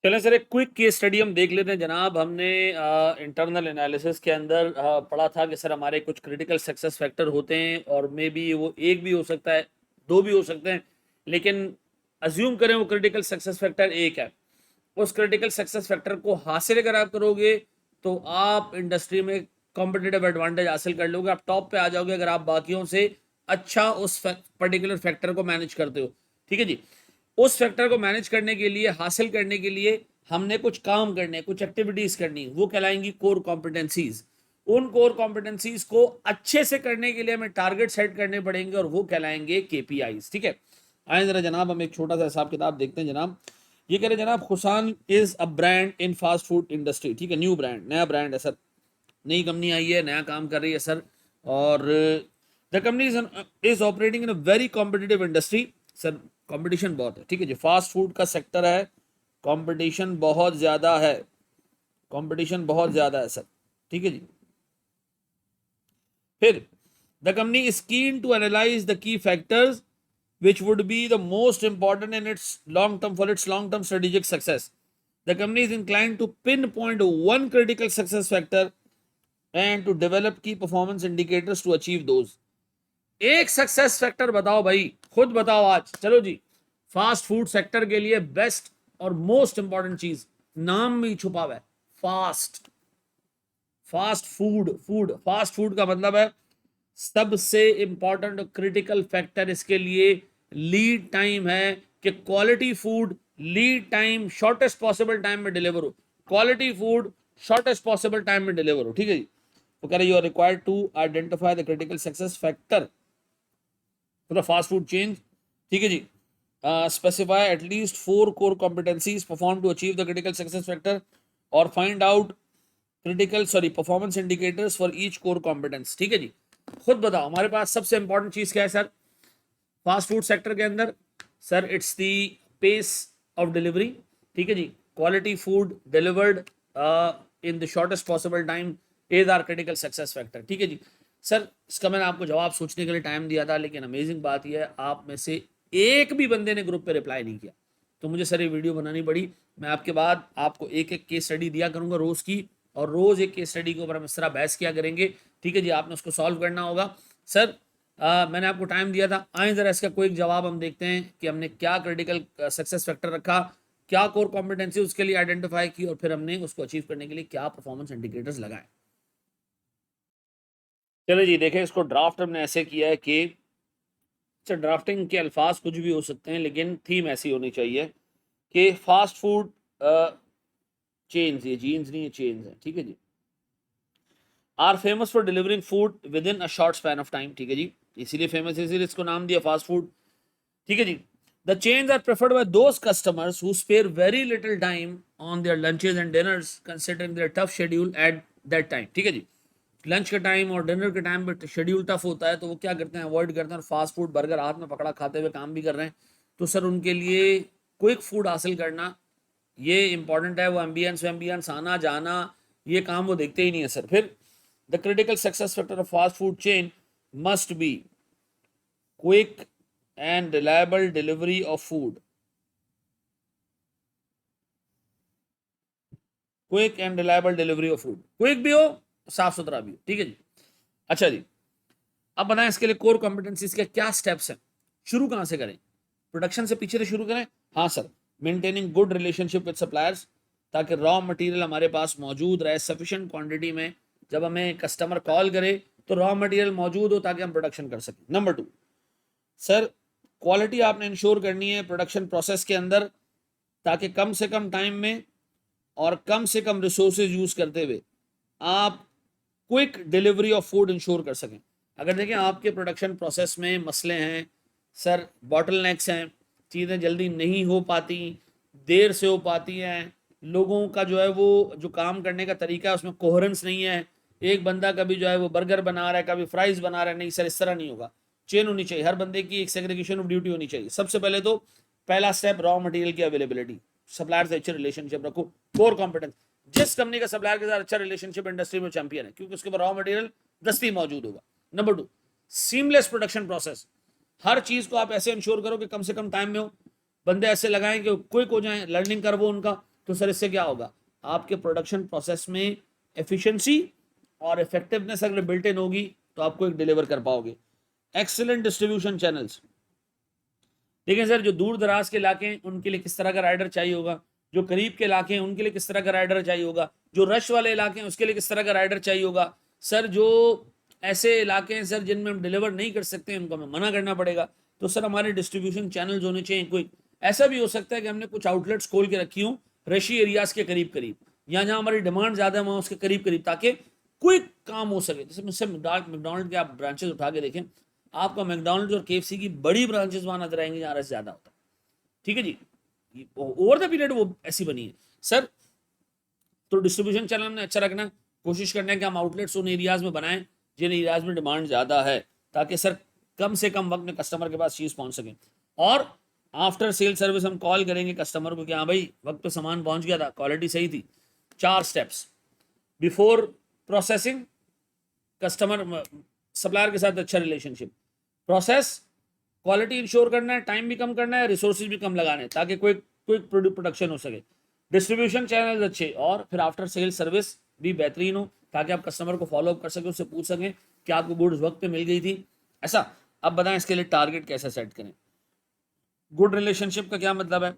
चलें सर, एक quick case study हम देख लेते हैं जनाब। हमने इंटरनल एनालिसिस के अंदर पढ़ा था कि सर हमारे कुछ क्रिटिकल सक्सेस फैक्टर होते हैं और मे बी वो एक भी हो सकता है, दो भी हो सकते हैं, लेकिन अज्यूम करें वो क्रिटिकल सक्सेस फैक्टर एक है। उस क्रिटिकल सक्सेस फैक्टर को हासिल अगर आप करोगे तो आप इंडस्ट्री में कॉम्पिटिटिव एडवांटेज हासिल कर लोगे, आप टॉप पे आ जाओगे अगर आप बाकियों से अच्छा उस पर्टिकुलर फैक्टर को मैनेज करते हो। ठीक है जी। उस फैक्टर को मैनेज करने के लिए, हासिल करने के लिए हमने कुछ काम करने, कुछ एक्टिविटीज करनी, वो कहलाएंगी कोर कॉम्पिटेंसीज। उन कोर कॉम्पिटेंसीज को अच्छे से करने के लिए हमें टारगेट सेट करने पड़ेंगे और वो कहलाएंगे केपीआईज। ठीक है। आए जरा जनाब हम एक छोटा सा हिसाब किताब देखते हैं जनाब। ये कह रहे जनाब खुशान is a brand in fast food industry. ठीक है, न्यू ब्रांड, नया ब्रांड है सर, नई कंपनी आई है, नया काम कर रही है सर। और the company is operating in a very competitive industry. Sir competition बहुत है, ठीक है जी, फास्ट फूड का सेक्टर है, कंपटीशन बहुत ज्यादा है, कंपटीशन बहुत ज्यादा है सर। ठीक है जी। फिर the company is keen to analyse the key factors which would be the most important in its long term for its long term strategic success. The company is inclined to pinpoint one critical success factor and to develop key performance indicators to achieve those. एक success factor बताओ भाई, खुद बताओ आज, चलो जी। Fast food sector के लिए best और मोस्ट इंपॉर्टेंट चीज नाम में ही छुपा हुआ है, fast. Fast food, food, fast food का मतलब है सबसे इंपॉर्टेंट और क्रिटिकल फैक्टर इसके लिए लीड टाइम है कि quality food lead time shortest possible time में डिलीवर हो, quality food shortest possible time में डिलीवर हो। ठीक है जी। वो कह रहे you are required to identify the critical success factor for the fast food change. ठीक है जी। Specify at least 4 core competencies perform to achieve the critical success factor और find out performance indicators for each core competence. ठीक है जी। खुद बताओ हमारे पास सबसे इंपॉर्टेंट चीज क्या है सर फास्ट फूड सेक्टर के अंदर? Sir it's the pace of delivery. ठीक है जी। Quality food delivered in the shortest possible time is our critical success factor. ठीक है जी। सर इसका मैंने आपको जवाब सोचने के लिए टाइम दिया था, लेकिन अमेजिंग बात यह है आप में से एक भी बंदे ने ग्रुप पे रिप्लाई नहीं किया, तो मुझे सर ये वीडियो बनानी पड़ी। मैं आपके बाद आपको एक एक केस स्टडी दिया करूंगा रोज की, और रोज एक केस स्टडी के ऊपर हम इस तरह बहस किया करेंगे। ठीक है जी। आपने उसको सॉल्व करना होगा सर। मैंने आपको टाइम दिया था, आए जरा इसका कोई जवाब हम देखते हैं कि हमने क्या क्रिटिकल सक्सेस फैक्टर रखा, क्या कोर कॉम्पिटेंसी उसके लिए आइडेंटिफाई की, और फिर हमने उसको अचीव करने के लिए क्या परफॉर्मेंस इंडिकेटर्स लगाए। चलो जी देखें, इसको ड्राफ्ट हमने ऐसे किया है कि अच्छा, ड्राफ्टिंग के अल्फाज कुछ भी हो सकते हैं लेकिन थीम ऐसी होनी चाहिए कि फास्ट फूड चेन्स, ये जीन्स नहीं है चेन्स है। ठीक है जी। Are famous for delivering food within a short span of time. ठीक है जी। इसीलिए फेमस है, इसीलिए इसको नाम दिया फास्ट फूड। ठीक है जी। The chains are preferred by those customers who spare very little time on their lunches and dinners considering their tough schedule at that time. ठीक है जी। लंच के टाइम और डिनर के टाइम पे शेड्यूल टफ होता है, तो वो क्या करते हैं, अवॉइड करते हैं और फास्ट फूड बर्गर हाथ में पकड़ा खाते हुए काम भी कर रहे हैं। तो सर उनके लिए क्विक फूड हासिल करना ये इंपॉर्टेंट है। वो एम्बियंस वेम्बियंस आना जाना ये काम वो देखते ही नहीं है सर। फिर the critical success factor of fast food chain must be quick and reliable delivery of food. Quick and reliable delivery of food, quick भी हो साफ सुथरा भी हो। ठीक है जी। अच्छा जी, अब बताएं इसके लिए कोर कॉम्पिटेंसीज के क्या स्टेप्स हैं, शुरू कहां से करें? प्रोडक्शन से पीछे से शुरू करें? हाँ sir, maintaining good relationship with suppliers, ताकि रॉ मटेरियल हमारे पास मौजूद रहे सफिशिएंट क्वांटिटी में, जब हमें कस्टमर कॉल करे तो रॉ मटेरियल मौजूद हो ताकि हम प्रोडक्शन कर सकें। नंबर 2 सर, क्वालिटी आपने इंश्योर करनी है प्रोडक्शन प्रोसेस के अंदर, ताकि कम से कम टाइम में और कम से कम रिसोर्सेज यूज करते हुए आप quick delivery of food ensure कर सकें। अगर देखें आपके प्रोडक्शन प्रोसेस में मसले हैं सर, बॉटल नेक्स हैं, चीज़ें जल्दी नहीं हो पाती, देर से हो पाती हैं, लोगों का जो है वो जो काम करने का तरीका है उसमें कोहरेंस नहीं है, एक बंदा कभी जो है वो बर्गर बना रहा है कभी फ्राइज बना रहा है, नहीं सर इस तरह नहीं होगा। चेन होनी चाहिए, हर बंदे की एक सेग्रीगेशन ऑफ ड्यूटी होनी चाहिए। सबसे पहले तो पहला स्टेप रॉ मटेरियल की अवेलेबिलिटी, सप्लायर से अच्छे रिलेशनशिप रखो, कोर कॉम्पिटेंस। जिस कंपनी का सप्लायर के साथ अच्छा रिलेशनशिप इंडस्ट्री में चैंपियन है, क्योंकि उसके पास रॉ मटेरियल दस्ती मौजूद होगा। नंबर 2 सीमलेस प्रोडक्शन प्रोसेस, हर चीज को आप ऐसे इंश्योर करो कि कम से कम टाइम में हो, बंदे ऐसे लगाएं कि क्विक हो जाएं, लर्निंग कर वो उनका, तो सर इससे क्या होगा, आपके प्रोडक्शन प्रोसेस में एफिशिएंसी और इफेक्टिवनेस अगर बिल्ट इन होगी तो आपको एक डिलीवर कर पाओगे। एक्सीलेंट डिस्ट्रीब्यूशन चैनल्स, देखिए सर जो दूर दराज के इलाके हैं उनके लिए किस तरह का राइडर चाहिए होगा, जो करीब के इलाके हैं उनके लिए किस तरह का राइडर चाहिए होगा, जो रश वाले इलाके हैं उसके लिए किस तरह का राइडर चाहिए होगा। सर जो ऐसे इलाके हैं सर जिनमें हम डिलीवर नहीं कर सकते उनको हमें मना करना पड़ेगा, तो सर हमारे डिस्ट्रीब्यूशन चैनल्स होने चाहिए। कोई ऐसा भी हो सकता है कि हमने कुछ आउटलेट्स खोल के रखी हूँ रशी एरियाज के करीब करीब, या जहाँ हमारी डिमांड ज़्यादा है वहाँ उसके करीब करीब, ताकि क्विक काम हो सके। जैसे मुझसे मैकडॉनल्ड के आप ब्रांचेस उठा के देखें, आपका मैकडॉनल्ड्स और केएफसी की बड़ी ब्रांचेस वहाँ नजर आएंगी जहाँ रश ज़्यादा होता है। ठीक है जी, ओवर द पीरियड वो ऐसी बनी है सर। तो डिस्ट्रीब्यूशन चैनल हमने अच्छा रखना, कोशिश करना है कि हम आउटलेट्स उन एरियाज में बनाएं जिन एरियाज में डिमांड ज़्यादा है, ताकि सर कम से कम वक्त में कस्टमर के पास चीज़ पहुंच सके। और आफ्टर सेल सर्विस हम कॉल करेंगे कस्टमर को कि हाँ भाई वक्त पे सामान पहुंच गया था, क्वालिटी सही थी। 4 steps before processing, customer supplier के साथ अच्छा रिलेशनशिप, प्रोसेस, क्वालिटी इंश्योर करना है, टाइम भी कम करना है, रिसोर्सेज भी कम लगाने ताकि कोई क्विक प्रोडक्शन हो सके, डिस्ट्रीब्यूशन चैनल अच्छे, और फिर आफ्टर सेल सर्विस भी बेहतरीन हो ताकि आप कस्टमर को फॉलो अप कर सकें, उससे पूछ सकें कि आपको गुड्स वक्त पे मिल गई थी। ऐसा अब बताएं इसके लिए टारगेट कैसे सेट करें। गुड रिलेशनशिप का क्या मतलब है,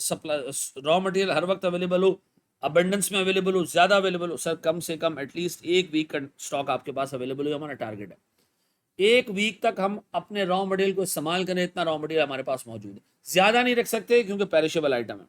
सप्लाई रॉ मटेरियल हर वक्त अवेलेबल हो, अबंडेंस में अवेलेबल हो, ज्यादा अवेलेबल हो, सर कम से कम एटलीस्ट 1 वीक का स्टॉक आपके पास अवेलेबल हो, हमारा टारगेट है। 1 वीक तक हम अपने रॉ मटेरियल को इस्तेमाल करें, इतना रॉ मटेरियल हमारे पास मौजूद है। ज्यादा नहीं रख सकते क्योंकि पेरिशेबल आइटम है,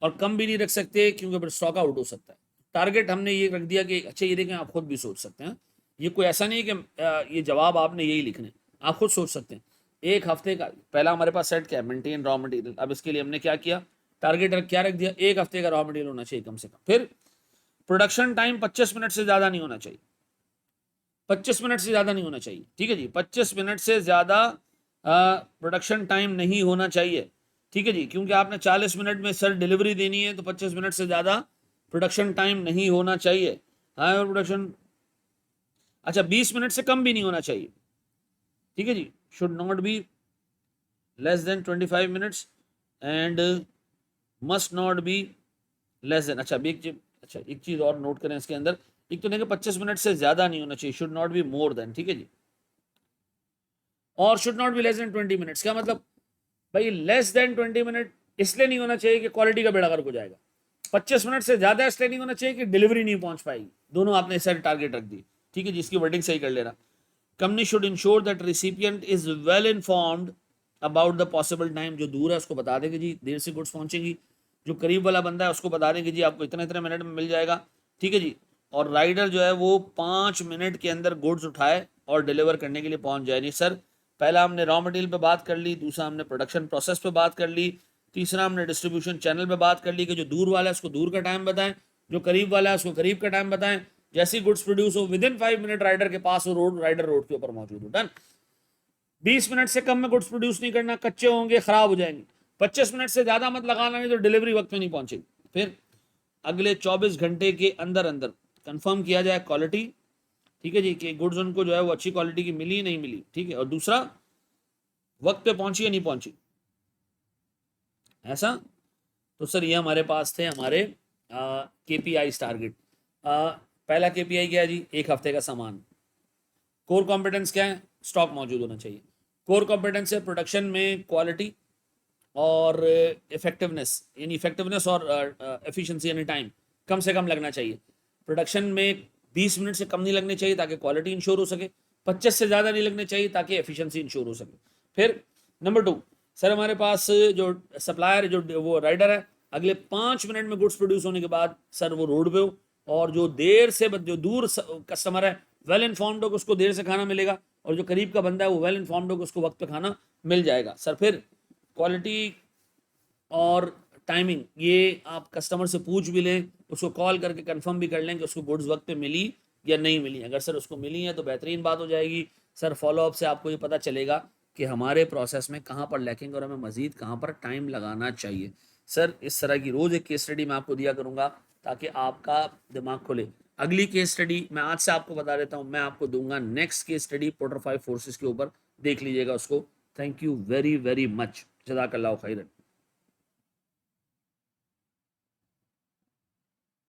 और कम भी नहीं रख सकते क्योंकि फिर स्टॉक आउट हो सकता है। टारगेट हमने ये रख दिया कि अच्छा ये देखें, आप खुद भी सोच सकते हैं, ये कोई ऐसा नहीं कि ये जवाब आपने यही लिखने, आप खुद सोच सकते हैं। 1 हफ्ते का पहला हमारे पास सेट क्या है, मेंटेन रॉ मटेरियल। अब इसके लिए हमने क्या किया, टारगेट क्या रख दिया, 1 हफ्ते का रॉ मटेरियल होना चाहिए कम से कम। फिर प्रोडक्शन टाइम 25 मिनट से ज्यादा नहीं होना चाहिए, 25 मिनट से ज्यादा नहीं होना चाहिए। ठीक है जी, 25 मिनट से ज्यादा प्रोडक्शन टाइम नहीं होना चाहिए। ठीक है जी, क्योंकि आपने 40 मिनट में सर डिलीवरी देनी है, तो 25 मिनट से ज्यादा प्रोडक्शन टाइम नहीं होना चाहिए। हाँ, और प्रोडक्शन अच्छा 20 मिनट से कम भी नहीं होना चाहिए। ठीक है जी, should not be less than 25 minutes and must not be less than, अच्छा एक चीज और नोट करें इसके अंदर, एक तो देखिए 25 मिनट से ज्यादा नहीं होना चाहिए, should not be more than. ठीक है जी, और should not be less then 20 minutes. क्या मतलब भाई, लेस देन 20 मिनट इसलिए नहीं होना चाहिए कि क्वालिटी का बेड़ा गर्क हो जाएगा, 25 मिनट से ज्यादा इसलिए नहीं होना चाहिए कि डिलीवरी नहीं पहुंच पाएगी। दोनों आपने इस सारे टारगेट रख दी। ठीक है जी, इसकी वर्डिंग सही कर लेना। Company should ensure that recipient is well informed about the possible time, जो दूर है उसको बता देंगे जी देर से गुड्स पहुंचेंगी, जो करीब वाला बंदा है उसको बता देंगे जी आपको इतने इतने मिनट में मिल जाएगा। ठीक है जी, और राइडर जो है वो 5 मिनट के अंदर गुड्स उठाए और डिलीवर करने के लिए पहुंच जाए। नहीं सर, पहला हमने रॉ मटेरियल पे बात कर ली, दूसरा हमने प्रोडक्शन प्रोसेस पे बात कर ली, तीसरा हमने डिस्ट्रीब्यूशन चैनल पे बात कर ली कि जो दूर वाला है उसको दूर का टाइम बताएं, जो करीब वाला है उसको करीब का टाइम बताएं। जैसी गुड्स प्रोड्यूस हो विद इन 5 मिनट राइडर के पास हो, राइडर रोड के ऊपर मौजूद हो। डन। 20 मिनट से कम में गुड्स प्रोड्यूस नहीं करना, कच्चे होंगे, खराब हो जाएंगे। 25 मिनट से ज्यादा मत लगाना, नहीं तो डिलीवरी वक्त में नहीं पहुंचेगी। फिर अगले 24 घंटे के अंदर अंदर कंफर्म किया जाए क्वालिटी। ठीक है जी, कि गुड्स उनको जो है वो अच्छी क्वालिटी की मिली नहीं मिली। ठीक है, और दूसरा वक्त पे पहुंची या नहीं पहुंची, ऐसा। तो सर ये हमारे पास थे हमारे केपीआई टारगेट। पहला केपीआई क्या है जी, 1 हफ्ते का सामान। कोर कॉम्पिटेंस क्या है, स्टॉक मौजूद होना चाहिए। कोर कॉम्पिटेंस है प्रोडक्शन में क्वालिटी और इफेक्टिवनेस, यानी इफेक्टिवनेस और एफिशिएंसी यानी टाइम कम से कम लगना चाहिए। प्रोडक्शन में 20 मिनट से कम नहीं लगने चाहिए ताकि क्वालिटी इंश्योर हो सके, 25 से ज़्यादा नहीं लगने चाहिए ताकि एफिशिएंसी इंश्योर हो सके। फिर नंबर 2, सर हमारे पास जो सप्लायर जो वो राइडर है, अगले 5 मिनट में गुड्स प्रोड्यूस होने के बाद सर वो रोड पे हो, और जो देर से जो दूर कस्टमर है वेल इन्फॉर्म्ड हो कि उसको देर से खाना मिलेगा, और जो करीब का बंदा है वो वेल इन्फॉर्म्ड हो कि उसको वक्त पे खाना मिल जाएगा। सर फिर क्वालिटी और टाइमिंग ये आप कस्टमर से पूछ भी लें, उसको कॉल करके कंफर्म भी कर लें कि उसको गुड्स वक्त पे मिली या नहीं मिली। अगर सर उसको मिली है तो बेहतरीन बात हो जाएगी। सर फॉलोअप से आपको ये पता चलेगा कि हमारे प्रोसेस में कहाँ पर लैकिंग और हमें मजीद कहाँ पर टाइम लगाना चाहिए। सर इस तरह की रोज़ एक केस स्टडी मैं आपको दिया करूँगा ताकि आपका दिमाग खुले। अगली केस स्टडी मैं आज से आपको बता देता हूँ, मैं आपको दूंगा next case study Porter 5 forces के ऊपर, देख लीजिएगा उसको। Thank you very very much, जज़ाकल्लाह खैरन।